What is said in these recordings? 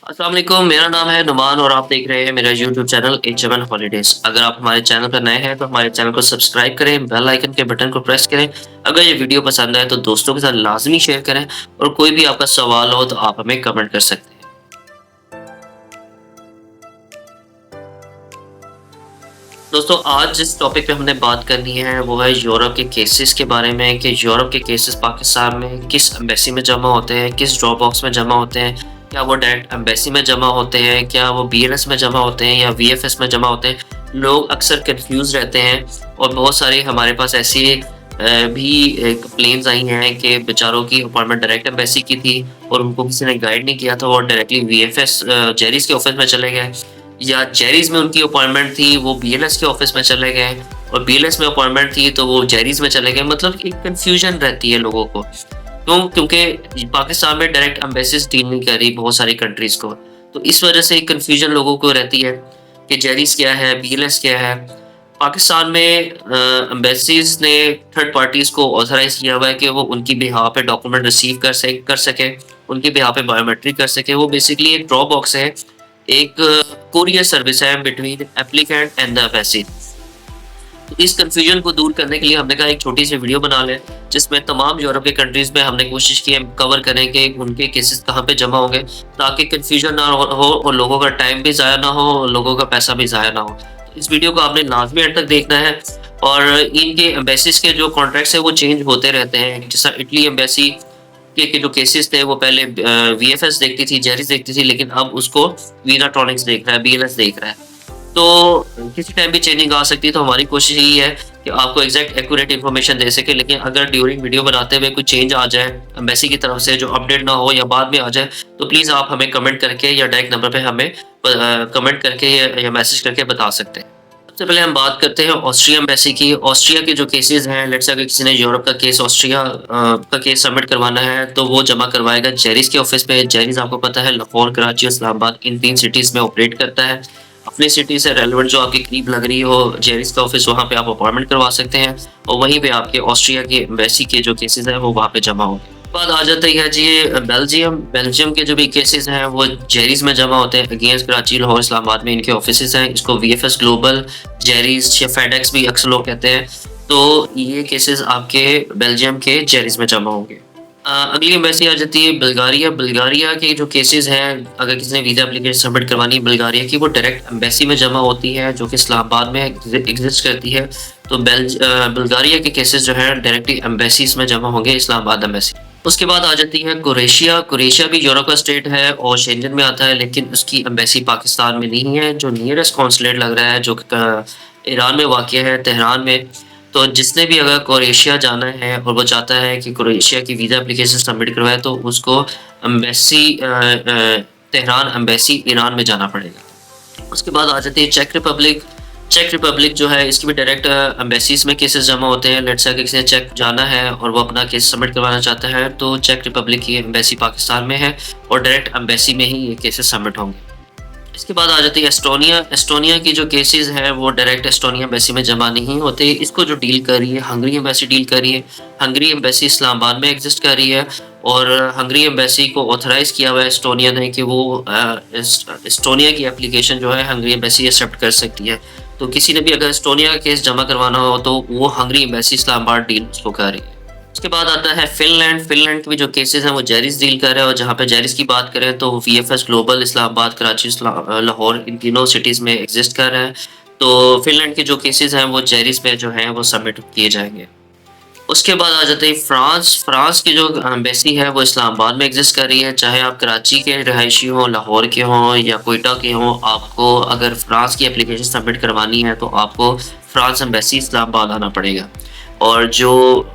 अस्सलाम वालेकुम, मेरा नाम है नुमान और आप देख रहे हैं मेरा यूट्यूब चैनल एच7 हॉलीडेज़। अगर आप हमारे चैनल पर नए हैं तो हमारे चैनल को सब्सक्राइब करें, बेल आइकन के बटन को प्रेस करें। अगर ये वीडियो पसंद आए तो दोस्तों के साथ लाज़मी शेयर करें और कोई भी आपका सवाल हो तो आप हमें कमेंट कर सकते हैं। दोस्तों आज जिस टॉपिक पे हमने बात करनी है वो है यूरोप के केसेस के बारे में कि यूरोप के केसेस पाकिस्तान में किस एम्बेसी में जमा होते हैं, किस ड्रॉप बॉक्स में जमा होते हैं, क्या वो डायरेक्ट एम्बेसी में जमा होते हैं, क्या वो बीएलएस में जमा होते हैं या वीएफएस में जमा होते हैं। लोग अक्सर कंफ्यूज रहते हैं और बहुत सारे हमारे पास ऐसी भी कंप्लेंट्स आई हैं कि बेचारों की अपॉइंटमेंट डायरेक्ट एम्बेसी की थी और उनको किसी ने गाइड नहीं किया था और डायरेक्टली वीएफएस जेरिस के ऑफिस में चले गए, या जेरीज़ में उनकी अपॉइंटमेंट थी वो बीएलएस के ऑफिस में चले गए और बीएलएस में अपॉइंटमेंट थी तो वो जेरीज़ में चले गए। मतलब एक कन्फ्यूजन रहती है लोगों को। क्योंकि पाकिस्तान में डायरेक्ट एम्बेसीज डील नहीं कर रही बहुत सारी कंट्रीज़ को, तो इस वजह से एक कन्फ्यूजन लोगों को रहती है कि जेरीज़ क्या है, बीएलएस क्या है। पाकिस्तान में एम्बेसीज ने थर्ड पार्टीज़ को ऑथराइज़ किया हुआ है कि वो उनकी बिहाफ़ पे डॉक्यूमेंट रिसीव कर सकें, उनकी बिहाफ़ पे बायोमेट्रिक कर सकें। वो बेसिकली एक ड्रॉप बॉक्स है, एक कोरियर सर्विस है between applicant and the embassy. तो इस कन्फ्यूजन को दूर करने के लिए हमने कहा एक छोटी सी वीडियो बना लें जिसमें तमाम यूरोप के कंट्रीज़ में हमने कोशिश की है कवर करें कि उनके केसेस कहाँ पे जमा होंगे ताकि कन्फ्यूजन ना हो और लोगों का टाइम भी ज़ाया ना हो और लोगों का पैसा भी ज़ाया ना हो। तो इस वीडियो को आपने लाजमी एंड तक देखना है और इनके एम्बेसीज के जो कॉन्ट्रैक्ट्स हैं वो चेंज होते रहते हैं। जैसा इटली एम्बेसी के जो केसेस थे वो पहले वीएफएस देखती थी, जेरिस देखती थी, लेकिन अब उसको वीनाट्रॉनिक्स देख रहा है, बीएलएस देख रहा है। तो किसी टाइम भी चेंजिंग आ सकती है, तो हमारी कोशिश यही है कि आपको एग्जैक्ट एक्यूरेट इन्फॉर्मेशन दे सके। लेकिन अगर ड्यूरिंग वीडियो बनाते हुए कोई चेंज आ जाए एम्बेसी की तरफ से जो अपडेट ना हो या बाद में आ जाए तो प्लीज़ आप हमें कमेंट करके या डायरेक्ट नंबर पे हमें कमेंट करके या मैसेज करके बता सकते हैं। सबसे पहले हम बात करते हैं ऑस्ट्रिया एम्बेसी की। ऑस्ट्रिया के जो केसेस हैं, लेट्स से अगर किसी ने यूरोप का केस ऑस्ट्रिया का केस सबमिट करवाना है तो वो जमा करवाएगा जेरिस के ऑफिस पे। जेरिस आपको पता है लाहौर, कराची और इस्लामाबाद इन 3 सिटीज़ में ऑपरेट करता है। अपनी सिटी से रेलेवेंट जो आपके करीब लग रही हो जेरिस का ऑफिस, वहाँ पे आप अपॉइंटमेंट करवा सकते हैं और वहीं पे आपके ऑस्ट्रिया की एम्बेसी के जो केसेस हैं वो वहाँ पे जमा होंगे। बाद आ जाता है जी बेल्जियम। बेल्जियम के जो भी केसेस हैं वो जेरीज़ में जमा होते हैं अगेंस्ट कराची, लाहौर, इस्लामाबाद में इनके ऑफिसेस हैं। इसको वीएफएस ग्लोबल, जेरीज़ या फेडेक्स भी अक्सर लोग कहते हैं। तो ये केसेस आपके बेल्जियम के जेरीज़ में जमा होंगे। अगली एम्बेसी आ जाती है बुल्गारिया। बुल्गारिया के जो केसेस हैं, अगर किसी ने वीज़ा एप्लीकेशन सबमिट करवानी है बुल्गारिया की, वो डायरेक्ट एम्बेसी में जमा होती है जो कि इस्लामाबाद में एग्जिस्ट करती है। तो बुल्गारिया के केसेस जो हैं डायरेक्टली एम्बेसीज में जमा होंगे, इस्लामाबाद एम्बेसी। उसके बाद आ जाती है क्रोएशिया। क्रोएशिया भी यूरोप का स्टेट है और शेंजन में आता है, लेकिन उसकी एम्बेसी पाकिस्तान में नहीं है। जो नियरेस्ट कॉन्सुलेट लग रहा है जो ईरान में वाक़या है, तेहरान में। तो जिसने भी अगर क्रोएशिया जाना है और वो चाहता है कि क्रोएशिया की वीज़ा एप्लीकेशन सबमिट करवाए तो उसको एम्बेसी तेहरान एम्बेसी ईरान में जाना पड़ेगा। उसके बाद आ जाती है चेक रिपब्लिक। चेक रिपब्लिक जो है इसकी भी डायरेक्ट एम्बेसीज में केसेस जमा होते हैं। लेट्स से किसी ने चेक जाना है और वो अपना केस सबमिट करवाना चाहता है तो चेक रिपब्लिक की एम्बेसी पाकिस्तान में है और डायरेक्ट एम्बेसी में ही ये केसेस सबमिट होंगे। इसके बाद आ जाती है एस्टोनिया। एस्टोनिया की जो केसेस हैं वो डायरेक्ट एस्टोनिया एम्बेसी में जमा नहीं होते। इसको जो डील कर रही है हंगरी एम्बेसी डील कर रही है। हंगरी एम्बेसी इस्लामाबाद में एग्जिस्ट कर रही है और हंगरी एम्बेसी को ऑथराइज़ किया हुआ है एस्टोनिया ने कि वो एस्टोनिया की एप्लीकेशन जो है हंगरी एम्बेसी एक्सेप्ट कर सकती है। तो किसी ने भी अगर एस्टोनिया का केस जमा करवाना हो तो वो हंगरी एम्बेसी इस्लामाबाद डील उसको कर रही है। उसके बाद आता है फ़िनलैंड। फ़िनलैंड के भी जो केसेस हैं वो जेरिस डील कर रहा है और जहाँ पे जेरिस की बात करें तो वीएफएस ग्लोबल, इस्लामाबाद, कराची, लाहौर इन तीनों सिटीज़ में एग्जिस्ट कर रहा है। तो फ़िनलैंड के जो केसेस हैं वो जेरिस में जो हैं वो सबमिट किए जाएंगे। उसके बाद आ जाते हैं फ्रांस। फ्रांस की जो एम्बेसी है वो इस्लामाबाद में एग्जिस्ट कर रही है। चाहे आप कराची के रहायशी हों, लाहौर के हों या कोयटा के हों, आपको अगर फ्रांस की एप्लीकेशन सबमिट करवानी है तो आपको फ्रांस एम्बेसी इस्लामाबाद आना पड़ेगा। और जो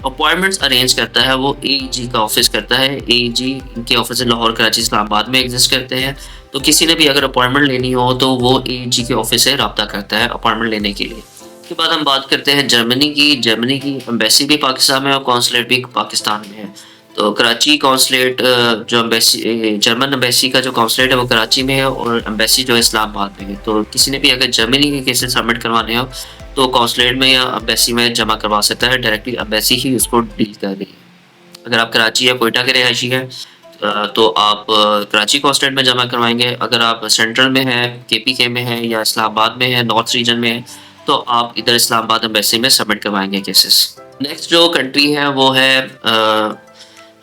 अपॉइंटमेंट्स अरेंज करता है वो एईजी का ऑफिस करता है। एईजी के ऑफिस लाहौर, कराची, इस्लामाबाद में एग्जिस्ट करते हैं। तो किसी ने भी अगर अपॉइंटमेंट लेनी हो तो वो एईजी के ऑफिस से रब्ता करता है अपॉइंटमेंट लेने के लिए। उसके बाद हम बात करते हैं जर्मनी की। जर्मनी की एम्बेसी भी पाकिस्तान में और कॉन्सुलेट भी पाकिस्तान में है। तो कराची कॉन्सुलेट जो एम्बेसी जर्मन एम्बेसी का जो कॉन्सुलेट है वो कराची में है और एम्बेसी जो है इस्लामाबाद में है। तो किसी ने भी अगर जर्मनी के केसेस सबमिट करवाने हो तो कॉन्सुलेट में या एम्बेसी में जमा करवा सकता है। डायरेक्टली एम्बेसी ही उसको डील कर रही है। अगर आप कराची या कोयटा के रहायशी हैं तो आप कराची कॉन्स्टेंट में जमा करवाएँगे। अगर आप सेंट्रल में हैं, केपीके में हैं या इस्लामाबाद में हैं, नॉर्थ रीजन में हैं, तो आप इधर इस्लामाबाद एम्बेसी में सबमिट करवाएँगे केसेस। नेक्स्ट जो कंट्री है वो है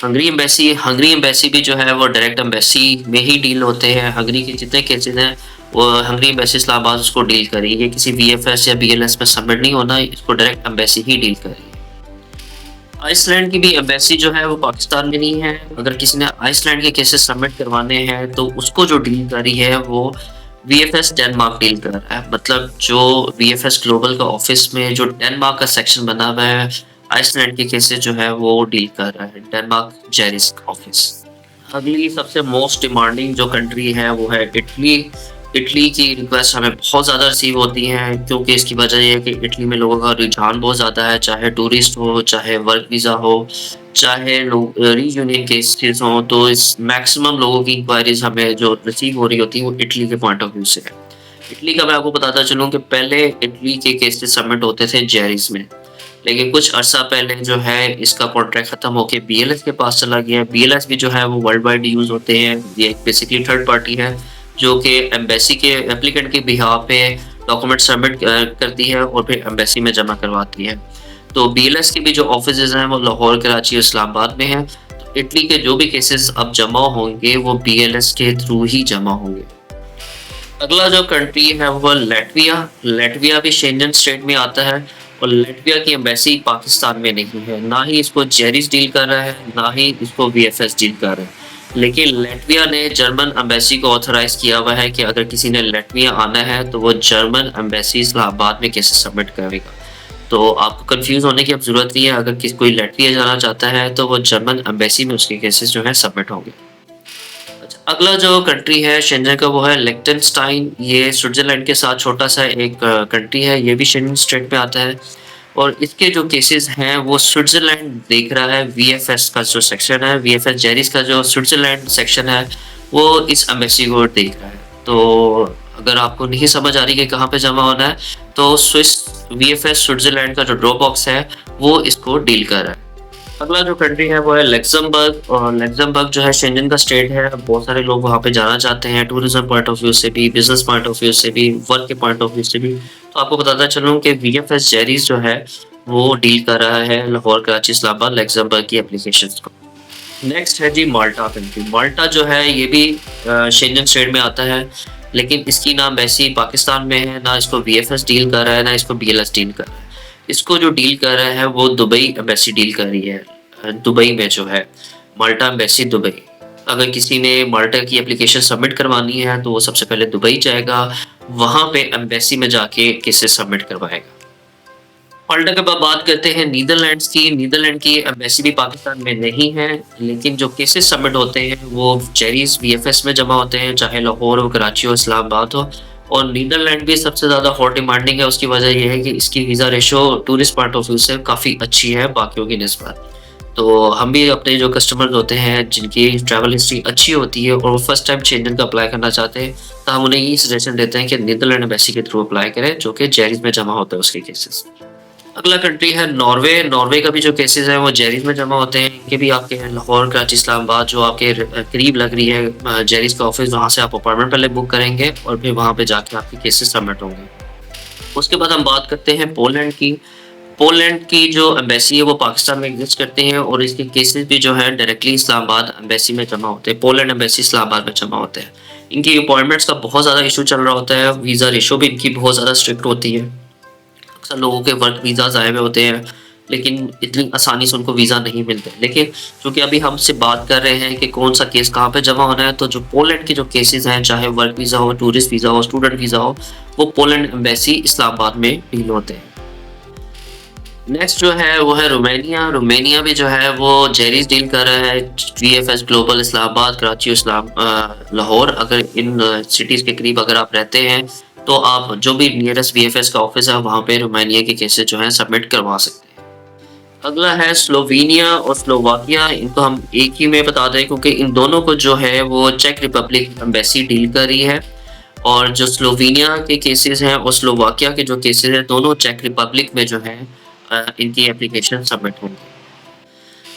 हंगरी एम्बेसी। हंगरी एम्बेसी भी जो है वो डायरेक्ट एम्बेसी में ही डील होते हैं। हंगरी के जितने केसेस हैं वो हंगरी एम्बेसी इस्लामाबाद उसको डील करेगी। ये किसी वीएफएस या बीएलएस में सबमिट नहीं होना, इसको डायरेक्ट एम्बेसी ही डील करेगी। आइसलैंड की भी एम्बेसी जो है वो पाकिस्तान में नहीं है। अगर किसी ने आइसलैंड के केसेस सबमिट करवाने हैं तो उसको जो डील कर रही है वो वीएफएस डेनमार्क डील कर रहा है। मतलब जो वीएफएस ग्लोबल का ऑफिस में जो डेनमार्क का सेक्शन बना हुआ है, आइसलैंड के केसेस जो है वो डील कर रहा है डेनमार्क जेरिस ऑफिस। अगली सबसे मोस्ट डिमांडिंग जो कंट्री है वो है इटली। इटली की रिक्वेस्ट हमें बहुत ज़्यादा रिसीव होती हैं, क्योंकि इसकी वजह ये है कि इटली में लोगों का रुझान बहुत ज़्यादा है, चाहे टूरिस्ट हो, चाहे वर्क वीज़ा हो, चाहे लोग रीयूनियन केसेस हों। तो इस मैक्सिमम लोगों की इंक्वायरीज हमें जो रिसीव हो रही होती हैं वो इटली के पॉइंट ऑफ व्यू से है। इटली का मैं आपको बताता चलूँ कि पहले इटली के केसेस सबमिट होते थे जेरिस में, लेकिन कुछ अरसा पहले जो है इसका कॉन्ट्रैक्ट खत्म होके बीएलएस के पास चला गया है। बीएलएस भी जो है वो वर्ल्ड वाइड यूज़ होते हैं। ये एक बेसिकली थर्ड पार्टी है जो कि एम्बेसी के एप्लीकेंट के बिहाफ पे डॉक्यूमेंट सबमिट करती है और फिर एम्बेसी में जमा करवाती है। तो बीएलएस के भी जो ऑफिसेज हैं वो लाहौर, कराची और इस्लामाबाद में हैं। तो इटली के जो भी केसेस अब जमा होंगे वो बीएलएस के थ्रू ही जमा होंगे। अगला जो कंट्री है वो लैटविया। लैटविया भी शेंजन स्टेट में आता है और लैटविया की एम्बेसी पाकिस्तान में नहीं है। ना ही इसको जेरिस डील कर रहा है, ना ही इसको वीएफएस डील कर रहा है। लेकिन लैटविया ने जर्मन एम्बेसी को ऑथराइज किया हुआ है कि अगर किसी ने लैटविया आना है तो वो जर्मन एम्बेसी इस्लामाबाद में केसेस सबमिट करेगा। तो आपको कंफ्यूज होने की अब ज़रूरत नहीं है। अगर कोई लैटविया जाना चाहता है तो वो जर्मन एम्बेसी में उसके केसेस जो है सबमिट होंगे। अच्छा, अगला जो कंट्री है शेंजन का वो है लिechtenstein। ये स्विट्जरलैंड के साथ छोटा सा एक कंट्री है। ये भी शेंजन स्टेट में आता है और इसके जो केसेस हैं वो स्विट्जरलैंड देख रहा है। वीएफएस का जो सेक्शन है, वीएफएस जेरिस का जो स्विट्जरलैंड सेक्शन है, वो इस एम्बेसी को देख रहा है। तो अगर आपको नहीं समझ आ रही कि कहाँ पे जमा होना है, तो स्विस वीएफएस स्विट्जरलैंड का जो ड्रॉप बॉक्स है वो इसको डील कर रहा है। अगला जो कंट्री है वो है लग्जमबर्ग। और लग्जमबर्ग जो है शेंजन का स्टेट है। बहुत सारे लोग वहाँ पे जाना चाहते हैं, टूरिज्म पॉइंट ऑफ व्यू से भी, बिजनेस पॉइंट ऑफ व्यू से भी, वर्क के पॉइंट ऑफ व्यू से भी। तो आपको बताता चलूँ कि वीएफएस जेरिस जो है वो डील कर रहा है लाहौर, कराची, इस्लामाबाद, लग्जमबर्ग की एप्लीकेशंस को। नेक्स्ट है जी माल्टा कंट्री। माल्टा जो है ये भी शेंजन स्टेट में आता है, लेकिन इसकी ना एम्बेसी पाकिस्तान में है, ना इसको वीएफएस डील कर रहा है, ना इसको बीएलएस डील कर रहा है। इसको जो डील कर रहा है वो दुबई एम्बेसी डील कर रही है। दुबई में जो है माल्टा एम्बेसी दुबई। अगर किसी ने माल्टा की एप्लीकेशन सबमिट करवानी है तो वो सबसे पहले दुबई जाएगा, वहाँ पे एम्बेसी में जाके केसेस सबमिट करवाएगा। माल्टा के बाद बात करते हैं नीदरलैंड्स की। नीदरलैंड की एम्बेसी भी पाकिस्तान में नहीं है, लेकिन जो केसेस सबमिट होते हैं वो जेरिस वीएफएस में जमा होते हैं, चाहे लाहौर हो, कराची हो, इस्लामाबाद हो। और नीदरलैंड भी सबसे ज़्यादा हॉट डिमांडिंग है। उसकी वजह यह है कि इसकी visa ratio tourist point of view से काफ़ी अच्छी है बाकियों की निस्बत। तो हम भी अपने जो कस्टमर्स होते हैं जिनकी ट्रैवल हिस्ट्री अच्छी होती है और वो फर्स्ट टाइम शेंजन का अप्लाई करना चाहते हैं, तो हम उन्हें ये सजेशन देते हैं कि नीदरलैंड एम्बेसी के थ्रू अप्लाई करें, जो कि जेरिस में जमा होता है उसके केसेस। अगला कंट्री है नॉर्वे। नॉर्वे का भी जो केसेस हैं वो जेरिस में जमा होते हैं। इनके भी आपके लाहौर, कराची, इस्लामाबाद जो आपके करीब लग रही है जेरिस का ऑफिस, वहाँ से आप अपॉइंटमेंट पहले बुक करेंगे और फिर वहाँ पे जाके आपके केसेस सबमिट होंगे। उसके बाद हम बात करते हैं पोलैंड की। पोलैंड की जो एम्बेसी है वो पाकिस्तान में एग्जिस्ट करते हैं और इसके केसेस भी जो है डायरेक्टली इस्लामाबाद एम्बेसी में जमा होते हैं। पोलैंड एम्बेसी इस्लामाबाद में जमा होते हैं। इनकी अपॉइंटमेंट्स का बहुत ज़्यादा इशू चल रहा होता है। वीज़ा रेशो भी इनकी बहुत ज़्यादा स्ट्रिक्ट होती है। अक्सर लोगों के वर्क वीज़ाज आए हुए होते हैं, लेकिन इतनी आसानी से उनको वीज़ा नहीं मिलते। लेकिन चूँकि अभी हमसे बात कर रहे हैं कि कौन सा केस कहाँ पे जमा होना है, तो जो पोलैंड के जो केसेस हैं, चाहे वर्क वीज़ा हो, टूरिस्ट वीज़ा हो, स्टूडेंट वीज़ा हो, वो पोलैंड एम्बेसी इस्लामाबाद में डील होते हैं। नेक्स्ट जो है वो है रोमानिया। रोमानिया भी जो है वो जेरिस डील कर रहा है। VFS global Islamabad, Karachi, Lahore. अगर इन सिटीज़ के करीब अगर आप रहते हैं तो आप जो भी नियरेस्ट वीएफएस का ऑफिस है वहाँ पे रोमानिया के केसेस जो हैं सबमिट करवा सकते हैं। अगला है स्लोवेनिया और स्लोवाकिया। इनको हम एक ही में बता दें क्योंकि इन दोनों को जो है वो चेक रिपब्लिक एम्बेसी डील कर रही है। और जो स्लोवेनिया के केसेस हैं और स्लोवाकिया के जो केसेस हैं, दोनों चेक रिपब्लिक में जो है इनकी एप्लीकेशन सबमिट होंगी।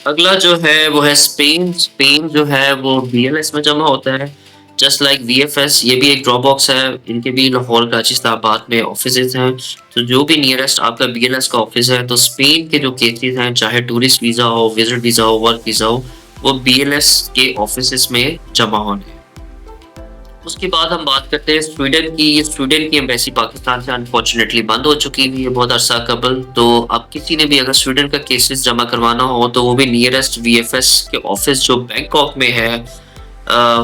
अगला जो है वो है स्पेन। स्पेन जो है वो बीएलएस में जमा होता है, जस्ट लाइक वीएफएस। ये भी एक ड्रॉप बॉक्स है, इनके भी लाहौर, कराची, इस्लामाबाद में ऑफिसेज़ हैं। तो जो भी नियरेस्ट आपका बीएलएस का ऑफिस है, तो स्पेन के जो केसेज़ हैं, चाहे टूरिस्ट वीज़ा हो, विज़िट वीज़ा हो, वर्क वीज़ा हो, वो बीएलएस के ऑफिसेज़ में जमा होने हैं। उसके बाद हम बात करते हैं स्वीडन की। ये स्वीडन की एम्बेसी पाकिस्तान से अनफॉर्चुनेटली बंद हो चुकी हुई है बहुत अरसा कबल। तो अब किसी ने भी अगर स्वीडन का केसेस जमा करवाना हो तो वो भी नियरेस्ट वीएफएस के ऑफिस जो बैंकॉक में है,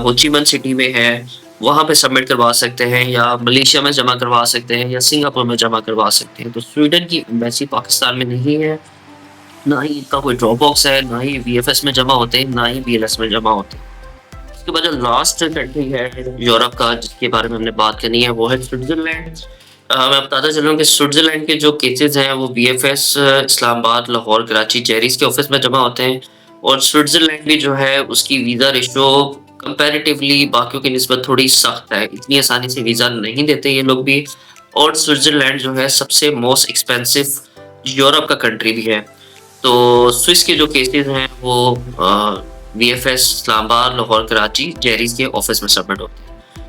होचिमन सिटी में है, वहाँ पे सबमिट करवा सकते हैं, या मलेशिया में जमा करवा सकते हैं, या सिंगापुर में जमा करवा सकते हैं। तो स्वीडन की एम्बेसी पाकिस्तान में नहीं है, ना ही इनका कोई ड्रॉप बॉक्स है, ना ही वीएफएस में जमा होते हैं, ना ही बीएलएस में जमा होते हैं। उसके बाद जो लास्ट कंट्री है यूरोप का जिसके बारे में हमने बात करनी है वो है स्विट्जरलैंड। मैं बताता चलूँ कि स्विट्जरलैंड के जो केसेस हैं वो बीएफएस, इस्लामाबाद, लाहौर, कराची, जेरीज के ऑफिस में जमा होते हैं। और स्विट्जरलैंड भी जो है उसकी वीज़ा रेशो कंपैरेटिवली बाकियों की निस्बत थोड़ी सख्त है, इतनी आसानी से वीज़ा नहीं देते ये लोग भी। और स्विट्जरलैंड जो है सबसे मोस्ट एक्सपेंसिव यूरोप का कंट्री भी है। तो स्विस के जो केसेस हैं वो वीएफएस, इस्लामाबाद, लाहौर, कराची, जेरीज के ऑफिस में सबमिट होते हैं।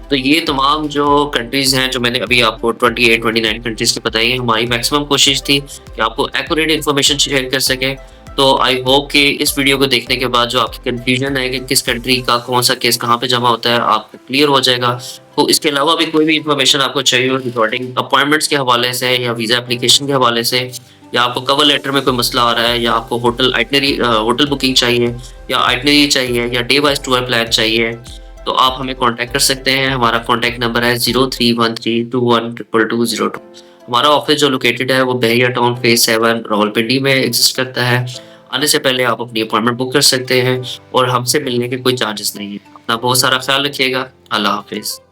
तो ये तमाम जो कंट्रीज़ हैं जो मैंने अभी आपको 28-29 कंट्रीज़ की बताई हैं, हमारी मैक्सिमम कोशिश थी कि आपको एक्यूरेट इन्फॉर्मेशन शेयर कर सकें। तो आई होप कि इस वीडियो को देखने के बाद जो आपकी कन्फ्यूजन है कि किस कंट्री का कौन-सा केस कहाँ पे जमा होता है, आपको क्लियर हो जाएगा। तो इसके अलावा भी कोई भी इन्फॉर्मेशन आपको चाहिए हो रिगार्डिंग अपॉइंटमेंट्स के हवाले से, या वीज़ा एप्लीकेशन के हवाले से, या आपको कवर लेटर में कोई मसला आ रहा है, या आपको होटल बुकिंग चाहिए, या आइटनरी चाहिए, या डे वाइज़ टूर प्लान चाहिए, तो आप हमें कॉन्टैक्ट कर सकते हैं। हमारा कॉन्टैक्ट नंबर है 0313212202। हमारा ऑफिस जो लोकेटेड है वो बहरिया टाउन फेज़ 7 रावलपिंडी में एग्ज़िस्ट करता है। आने से पहले आप अपनी अपॉइंटमेंट बुक कर सकते हैं, और हमसे मिलने के कोई चार्जेस नहीं है। अपना बहुत सारा ख़्याल रखिएगा। अल्लाह हाफ़िज़।